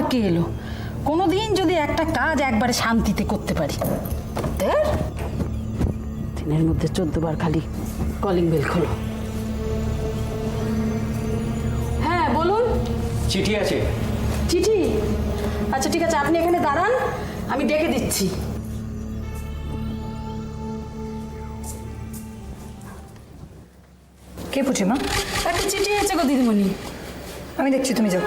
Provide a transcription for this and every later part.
আবার কে এলো? কোনোদিন যদি একটা কাজ একবারে শান্তিতে করতে পারি। দিনের মধ্যে 14 বার খালি কলিং বেল খোলো। হ্যাঁ বলুন। চিঠি আছে। চিঠি? আচ্ছা ঠিক আছে, আপনি এখানে দাঁড়ান, আমি ডেকে দিচ্ছি। কে পুছি মা? একটা চিঠি আছে গো দিদিমণি। আমি দেখছি, তুমি যাও।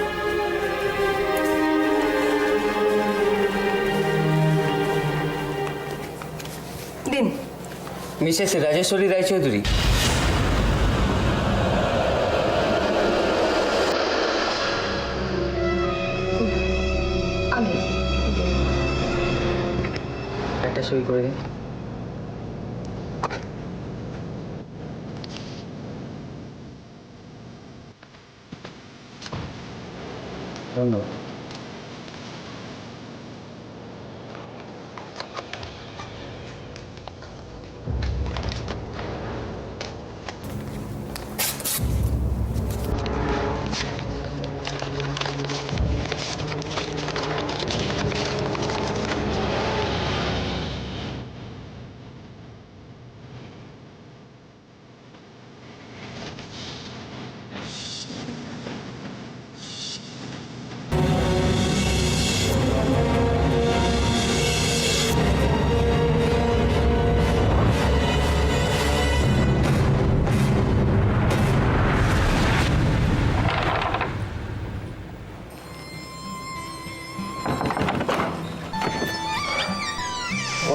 দিন। মিসেস রাজেশ্বরী রায়চৌধুরী। একটা সই করে দিন। ধন্যবাদ।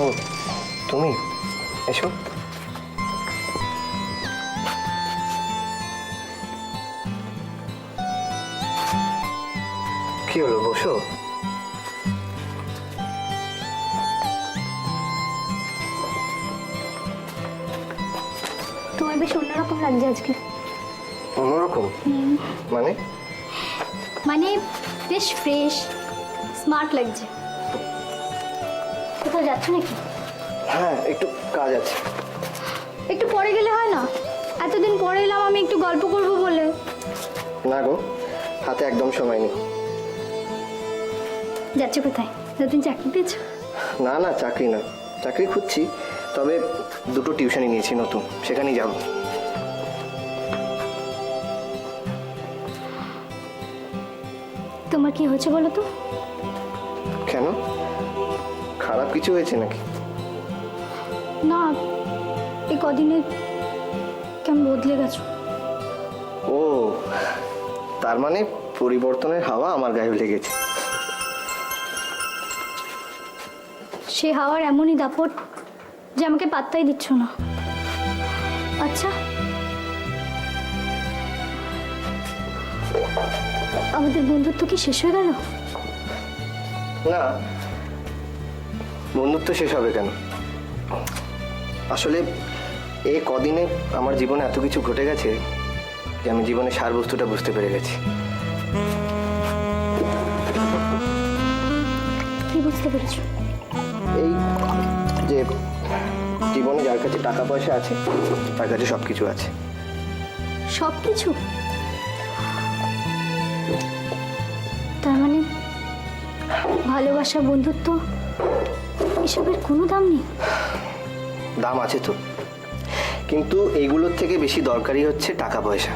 ও তুমি এসো। কি হলো, বসো। তোমার বেশ অন্যরকম লাগছে আজকে। অন্যরকম মানে? মানে বেশ ফ্রেশ, স্মার্ট লাগছে। কোথাও যাচ্ছ নাকি? হ্যাঁ, একটু কাজ আছে। একটু পরে গেলে হয় না? এতদিন পরে এলাম আমি, একটু গল্প করব বলে। না গো, হাতে একদম সময় নেই। যাচ্ছ কোথায়? নতুন চাকরি পেয়েছো? না না, চাকরি না, চাকরি খুঁজছি, তবে দুটো টিউশনই নিয়েছি নতুন, সেখানেই যাব। তোমার কি হয়েছে বলো তো? কেন, খারাপ কিছু হয়েছে নাকি? না, এই কদিনে কেমন বদলে গেছো। ও, তার মানে পরিবর্তনের হাওয়া আমার গায়ে লেগেছে। সে হাওয়ার এমনই দাপট যে আমাকে পাত্তাই দিচ্ছ না। আচ্ছা, আমাদের বন্ধুত্ব কি শেষ হয়ে গেল? না, বন্ধুত্ব শেষ হবে কেন? আসলে এই কদিনে আমার জীবনে এত কিছু ঘটে গেছে যে আমি জীবনের সার বস্তুটা বুঝতে পেরে গেছি। কি বুঝতে পেরেছো? এই যে জীবনে যার কাছে টাকা পয়সা আছে তার কাছে সবকিছু আছে। সবকিছু? তার মানে ভালোবাসা, বন্ধুত্ব এসবের কোনো দাম নেই? দাম আছে তো, কিন্তু এইগুলোর থেকে বেশি দরকারি হচ্ছে টাকা পয়সা।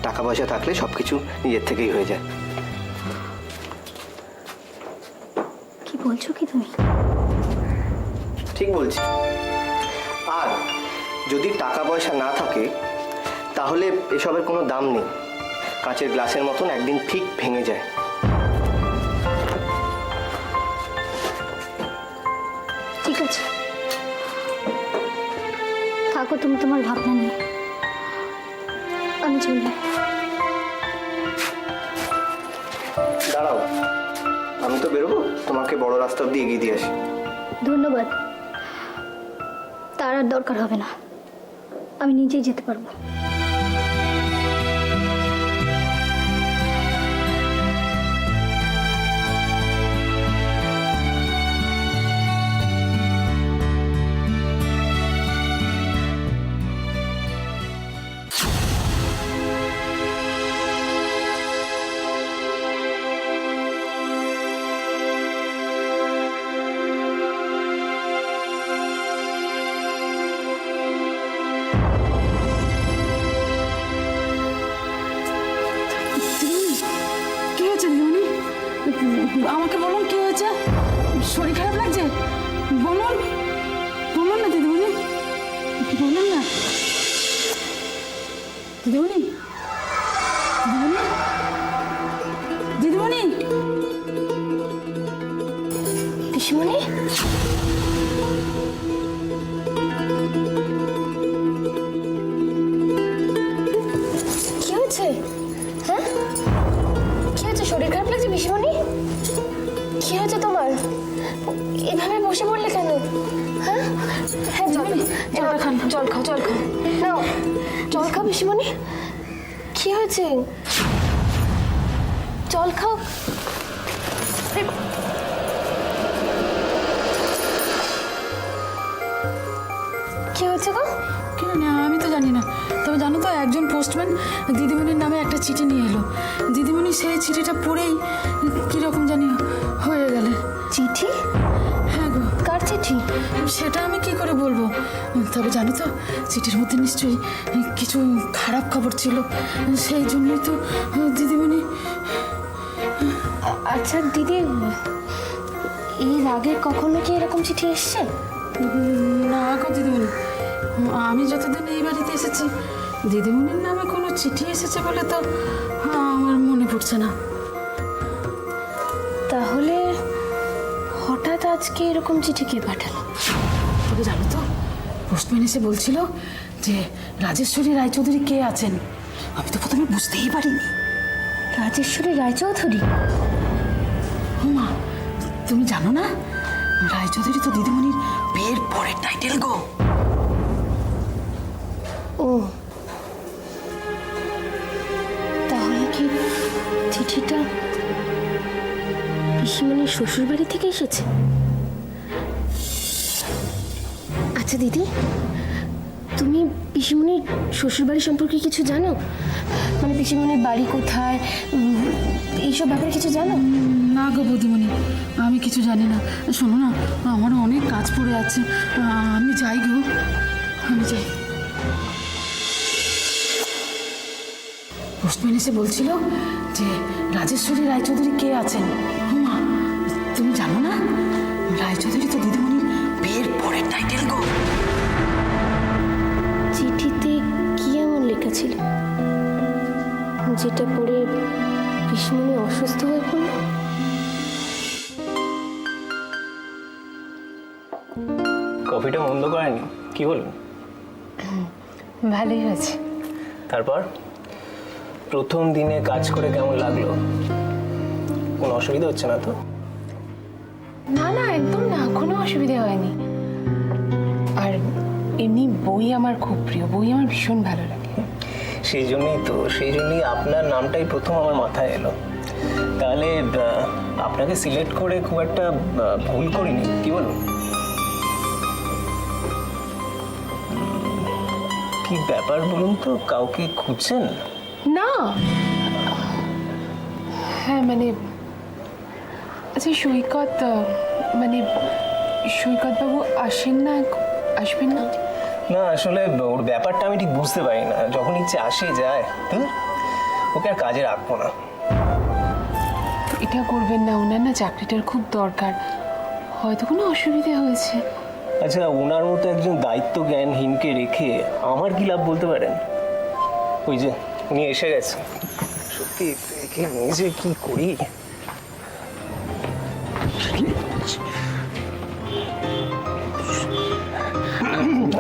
টাকা পয়সা থাকলে সবকিছু নিজের থেকেই হয়ে যায়। কি বলছো কি তুমি? ঠিক বলছি। আর যদি টাকা পয়সা না থাকে তাহলে এসবের কোনো দাম নেই। কাঁচের গ্লাসের মতন একদিন ঠিক ভেঙে যায়। ঠিক আছে, থাকো তুমি তোমার ভাবনা নিয়ে, আমি চলবো। দাঁড়াও, আমি তো বেরোবো, তোমাকে বড় রাস্তা অব্দি এগিয়ে দিয়ে আসি। ধন্যবাদ, তার আর দরকার হবে না, আমি নিজেই যেতে পারবো। আমাকে বলুন কি হয়েছে? শরীর খারাপ লাগছে? বলুন বলুন না দিদিমণি, বলুন না দিদিমণি, দিদিমণি, দিদিমণি। পিসিমণি, কি হয়েছে? হ্যাঁ, কি হয়েছে? শরীর খারাপ লাগছে পিসিমণি? কি হয়েছে তোমার? এভাবে বসে পড়লে কেন? হ্যাঁ হ্যাঁ, জলটা খান, জল খাও, জল খাও, নাও জল খাও পিসিমণি। কি হয়েছে? জল খাও। কি হয়েছে গো? কেন না, আমি তো জানি না। তবে জানো তো, একজন পোস্টম্যান দিদিমণির নামে একটা চিঠি নিয়ে এলো। দিদিমণি সেই চিঠিটা পড়েই কীরকম জানি হয়ে গেলে। চিঠি? হ্যাঁ গো। কার চিঠি? সেটা আমি কি করে বলবো। তবে জানো তো, চিঠির মধ্যে নিশ্চয়ই কিছু খারাপ খবর ছিল। সেই জন্যই তো দিদিমণি। আচ্ছা দিদি, এর আগে কখনো কি এরকম চিঠি এসছে? না গো দিদিমণি, আমি যতদিন এই বাড়িতে এসেছি দিদিমণির নামে কোনো চিঠি এসেছে বলে তো আমার মনে পড়ছে না। তাহলে হঠাৎ আজকে এরকম চিঠি কে পাঠালো? তবে জানো তো, পোস্টম্যান এসে বলছিল যে রাজেশ্বরী রায়চৌধুরী কে আছেন। আমি তো প্রথমে বুঝতেই পারিনি। রাজেশ্বরী রায়চৌধুরী? হুমা, তুমি জানো না, রায়চৌধুরী তো দিদিমণির বিয়ের পরের টাইটেল গো। ও, তাহলে কি চিঠিটা পিসিমণির শ্বশুর বাড়ি থেকে এসেছে? আচ্ছা দিদি, তুমি পিসিমণির শ্বশুর বাড়ি সম্পর্কে কিছু জানো? মানে পিসিমণির বাড়ি কোথায়, এইসব ব্যাপারে কিছু জানো? না গো বৌদিমণি, আমি কিছু জানি না। শোনো না, আমারও অনেক কাজ পড়ে আছে, আমি যাই গো, আমি যাই। পোস্টম্যান এসে বলছিল যে রাজেশ্বরী রায়চৌধুরী কে আছেন। হুমা, তুমি জানো না, রায়চৌধুরী তো দিদিমণির বিয়ের পরের টাইটেল গো। চিঠিতে কি এমন লেখা ছিল যেটা পড়ে পিসিমণি অসুস্থ হয়ে পড়ল? কফিটা মন্দ করেনি, কি বলুন? ভালোই হয়েছে। তারপর প্রথম দিনে কাজ করে কেমন লাগলো? কোনো অসুবিধা হচ্ছে না তো? না না, একদম না, কোনো অসুবিধা হয়নি। আর এমনি বই আমার খুব প্রিয়, বই আমার ভীষণ ভালো লাগে। সেই জন্যই আপনার নামটাই প্রথম আমার মাথায় এলো। তাহলে আপনাকে সিলেক্ট করে খুব একটা ভুল করিনি, কি বলুন? কি ব্যাপার বলুন তো, কাউকে খুঁজছেন? না, হ্যাঁ মানে, আচ্ছা সৈকত, মানে সৈকতবাবু আসবেন না? না, আসলে ওর ব্যাপারটা আমি ঠিক বুঝতে পারি না। যখন ইচ্ছে আসে যায়, ওকে আর কাজে রাখবো না। এটা করবেন না, ওনার না চাকরিটার খুব দরকার, হয়তো কোনো অসুবিধা হয়েছে। আচ্ছা, ওনার মতো একজন দায়িত্ব জ্ঞানহীনকে রেখে আমার কি লাভ বলতে পারেন? ওই যে উনি এসে গেছে। সত্যি একে নিয়ে যে কি করি।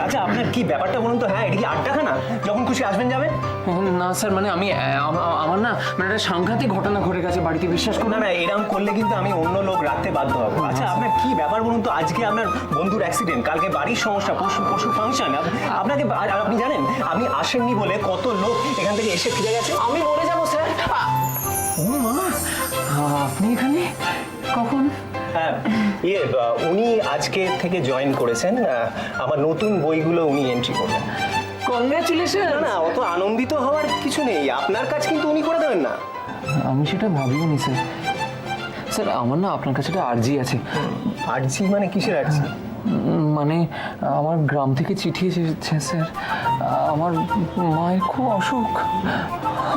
আচ্ছা, আপনার কি ব্যাপারটা বলুন তো? হ্যাঁ, এটা কি আড্ডাখানা? যখন খুশি আসবেন যাবেন? না স্যার, মানে আমি আমার না মানে একটা সাংঘাতিক ঘটনা ঘটে গেছে বাড়িতে, বিশ্বাস করুন। না, এরকম করলে কিন্তু আমি অন্য লোক রাখতে বাধ্য হবো। আচ্ছা, আপনার কি ব্যাপার বলুন তো? আজকে আপনার বন্ধুর অ্যাক্সিডেন্ট, কালকে বাড়ির সমস্যা, পশু ফাংশন। আপনাকে আপনি জানেন আপনি আসেননি বলে কত লোক এখান থেকে এসে ফিরে গেছে। আমি মরে যাবো স্যার। ও মা, আপনি এখানে কখন? হ্যাঁ, উনি আজকে থেকে জয়েন করেছেন। আমার নতুন বইগুলো উনি এন্ট্রি করবেন। কংগ্রাচুলেশন। না, অত আনন্দিত হওয়ার কিছু নেই। আপনার কাজ কিন্তু উনি করে দেবেন না। আমি সেটা ভাবিও নি স্যার। স্যার, আমার না আপনার কাছে একটা আর্জি আছে। আর্জি মানে কিসের আর্জি? মানে আমার গ্রাম থেকে চিঠি এসেছে স্যার। আমার মায়ের খুব অসুখ,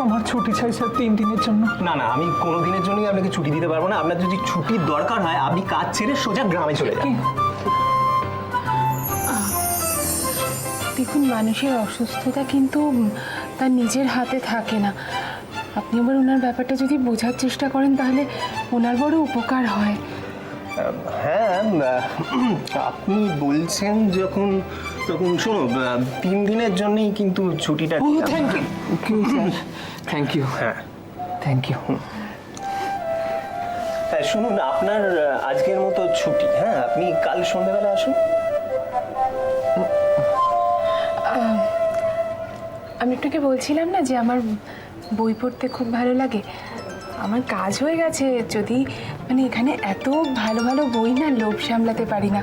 আমার ছুটি চাই স্যার 3 দিনের জন্য। না না, আমি কোনো দিনের জন্যই আপনাকে ছুটি দিতে পারবো না। আপনার যদি ছুটির দরকার হয় আপনি কাজ ছেড়ে সোজা গ্রামে চলে যান। দেখুন, মানুষের অসুস্থতা কিন্তু তার নিজের হাতে থাকে না। আপনি আবার ওনার ব্যাপারটা যদি বোঝার চেষ্টা করেন তাহলে ওনার বড় উপকার হয়। হ্যাঁ, আপনি বলছেন যখন তখন শোনো, 3 দিনের জন্যই কিন্তু ছুটিটা। Thank you sir, thank you. হ্যাঁ থ্যাংক ইউ। হ্যাঁ শুনুন, আপনার আজকের মতো ছুটি। হ্যাঁ, আপনি কাল সন্ধ্যাবেলা আসুন। আমি আপনাকে বলছিলাম না যে আমার বই পড়তে খুব ভালো লাগে। আমার কাজ হয়ে গেছে, যদি মানে এখানে এত ভালো ভালো বই না লোভ সামলাতে পারি না।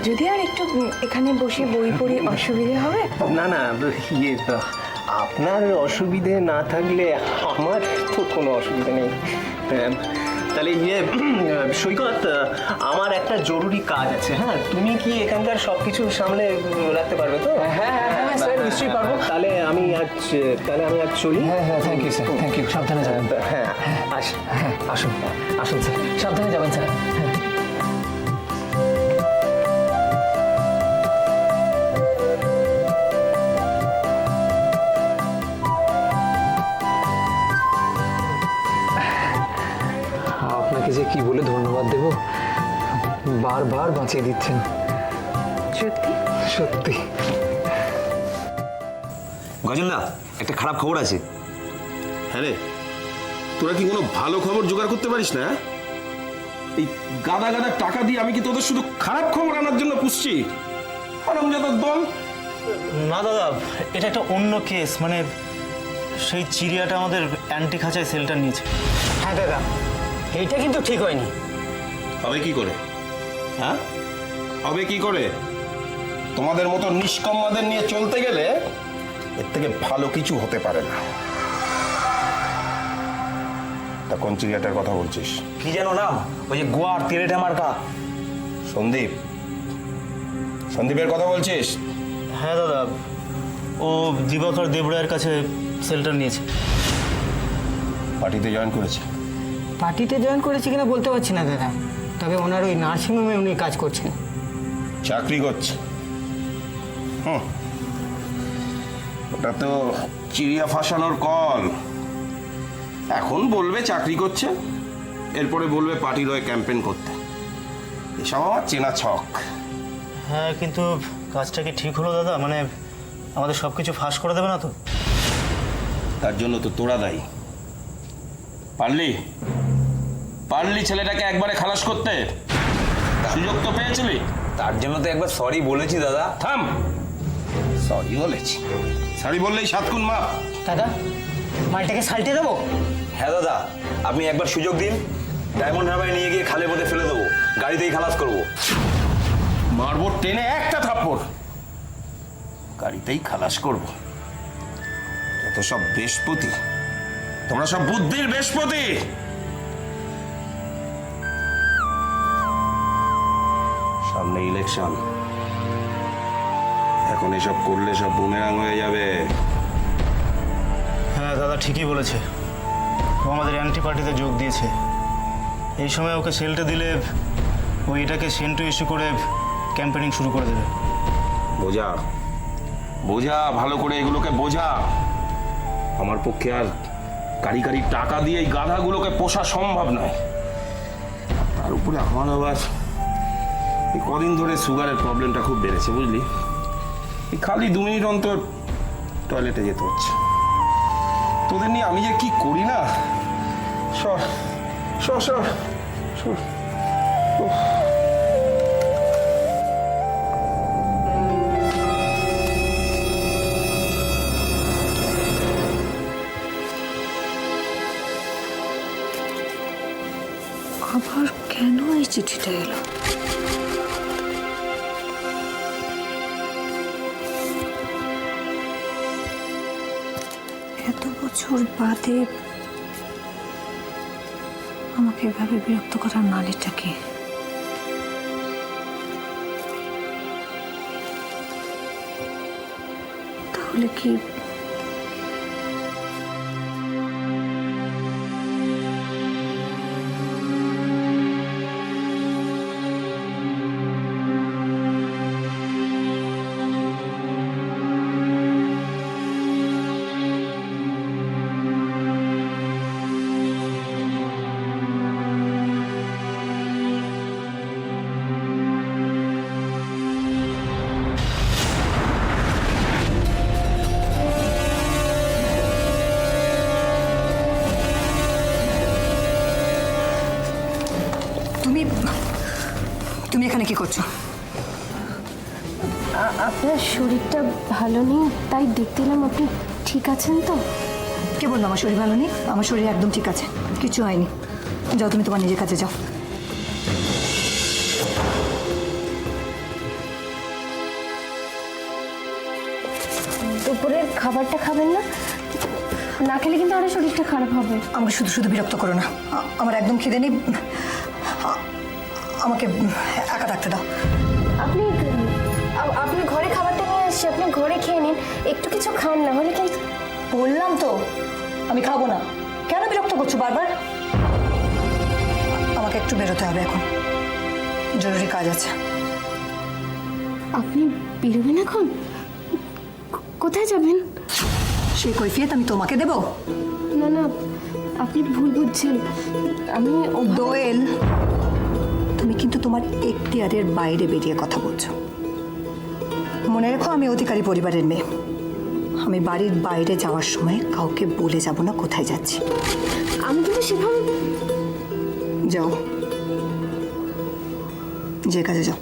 যদি আর একটু এখানে বসে বই পড়ি অসুবিধে হবে? না না, আপনার অসুবিধে না থাকলে আমার তো কোনো অসুবিধা নেই। তাহলে সৈকত, আমার একটা জরুরি কাজ আছে। হ্যাঁ, তুমি কি এখানকার সব কিছু সামলে রাখতে পারবে তো? হ্যাঁ স্যার, নিশ্চয়ই পারবো। তাহলে আমি আজ চলি। হ্যাঁ thank you sir, thank you. সাবধানে যাবেন। হ্যাঁ হ্যাঁ আসুন আসুন স্যার, সাবধানে যাবেন স্যার। হ্যাঁ। আপনাকে যে কি বলে ধন্যবাদ দেব, বারবার বাঁচিয়ে দিচ্ছেন। সত্যি সত্যি। গজলদা, একটা খারাপ খবর আছে। হ্যাঁ রে, তোরা কি কোনো ভালো খবর জোগাড় করতে পারিস না? এই গাদা গাদা টাকা দিয়ে আমি কি তোদের শুধু খারাপ খবর আনার জন্য পুষছি? হারামজাদার দল। না দাদা, এটা একটা অন্য কেস। মানে সেই চিড়িয়াটা আমাদের অ্যান্টি খাঁচায় সেলটা নিয়েছে। হ্যাঁ দাদা, এইটা কিন্তু ঠিক হয়নি। হবে কি করে? হ্যাঁ, হবে কি করে? তোমাদের মতো নিষ্কম্মাদের নিয়ে চলতে গেলে এর থেকে ভালো কিছু হতে পারে না। তা কোন চিড়িয়াটার কথা বলছিস? কি যেন নাম, ওই যে গোয়ার তেরেটা মার্কা। সন্দীপ, সন্দীপের কথা বলছিস? হ্যাঁ দাদা, ও দিবাকর দেবরায়ের কাছে সেলটা নিয়েছে। পার্টিতে জয়েন করেছে? পার্টিতে জয়েন করেছি কিনা বলতে পারছি না দাদা, তবে ওনার ওই নার্সিংহোমে উনি কাজ করছেন। চাকরি করছে? ওটা তো চিড়িয়া ফাঁসানোর কল। এখন বলবে চাকরি করছে, এরপরে বলবে পার্টির হয়ে ক্যাম্পেন করতে। এসব আমার চেনা ছক। হ্যাঁ, কিন্তু কাজটা কি ঠিক হলো দাদা? মানে আমাদের সব কিছু ফাঁস করে দেবে না তো? তার জন্য তো তোরা দায়ী। পারলি পারলি ছেলেটাকে একবারে খালাস করতে? সুযোগ তো পেয়েছিলি। তার জন্য তো একবার সরি বলেছি দাদা। থাম, সরি বলেছি? সরি বললেই 7 গুণ মাপ। দাদা, মালটাকে সাল্টে দেবো? হ্যাঁ দাদা, আপনি একবার সুযোগ দিন। ডায়মন্ড হারবারে নিয়ে গিয়ে খালের মধ্যে ফেলে দেবো, গাড়িতেই খালাস করবো। মারবো টেনে একটা থাপ্পড়, গাড়িতেই খালাস করবো। যত সব বৃহস্পতি, তোমরা সব বুদ্ধির বৃহস্পতি। সামনে ইলেকশন, এখন এসব করলে সব বুমেরাং হয়ে যাবে। হ্যাঁ দাদা, ঠিকই বলেছে। ও আমাদের অ্যান্টি পার্টিতে যোগ দিয়েছে। এই সময় ওকে সেলটা দিলে ও এটাকে সেন্টু ইস্যু করে ক্যাম্পেনিং শুরু করে দেবে। বোঝা বোঝা ভালো করে, এগুলোকে বোঝা। আমার পক্ষে আর কারি কারি টাকা দিয়ে এই গাধাগুলোকে পোষা সম্ভব নয়। তার উপরে আমার আবার এই কদিন ধরে সুগারের প্রবলেমটা খুব বেড়েছে, বুঝলি? এই খালি 2 মিনিট অন্তর টয়লেটে যেতে হচ্ছে। তোদের নিয়ে আমি যে কি করি না। সর সর সর সর। উফ। আবার কেন এই চিঠিটা এলো? এত বছর বাদে আমাকে এভাবে বিরক্ত করার মানেটা কি? তাহলে কি তুমি এখানে কি করছো? আপনার শরীরটা ভালো নেই, তাই দেখতে এলাম। আপনি ঠিক আছেন তো? কে বললো আমার শরীর ভালো নেই? আমার শরীর একদম ঠিক আছে, কিছু হয়নি। যাও, তুমি তোমার নিজের কাছে যাও। দুপুরের খাবারটা খাবেন না? না খেলে কিন্তু আরো শরীরটা খারাপ হবে। আমাকে শুধু শুধু বিরক্ত করো না, আমার একদম খিদে নেই। আমাকে একা থাকতে দাও। আপনি ঘরে খাবারটা নিয়ে আসছি, আপনি ঘরে খেয়ে নিন। একটু কিছু খান, না হলে কিন্তু। বললাম তো আমি খাবো না। কেন বিরক্ত করছো বারবার? আমাকে একটু বেরোতে হবে এখন, জরুরি কাজ আছে। আপনি বেরোবেন এখন? কোথায় যাবেন? সেই কৈফিয়ত আমি তোমাকে দেব? না না, আপনি ভুল বুঝছেন। আমি দোয়েল, তুমি কিন্তু তোমার এখতিয়ারের বাইরে বেরিয়ে কথা বলছো। মনে রেখো, আমি অধিকারী পরিবারের মেয়ে। আমি বাড়ির বাইরে যাওয়ার সময় কাউকে বলে যাব না কোথায় যাচ্ছি। আমি কিন্তু সেভাবে। যাও, যে কাজে যাও।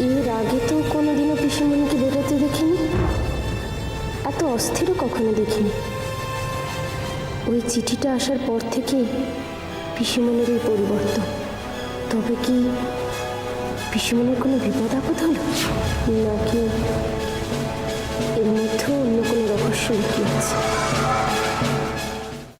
এর আগে তো কোনোদিনও পিসিমণিকে বেরোতে দেখিনি, এত অস্থিরও কখনো দেখিনি। ওই চিঠিটা আসার পর থেকেই পিসিমণির এই পরিবর্তন। তবে কি পিসিমণির কোনো বিপদ আপদ হলো, নাকি এর মধ্যেও অন্য কোনো রহস্য লুকিয়ে আছে?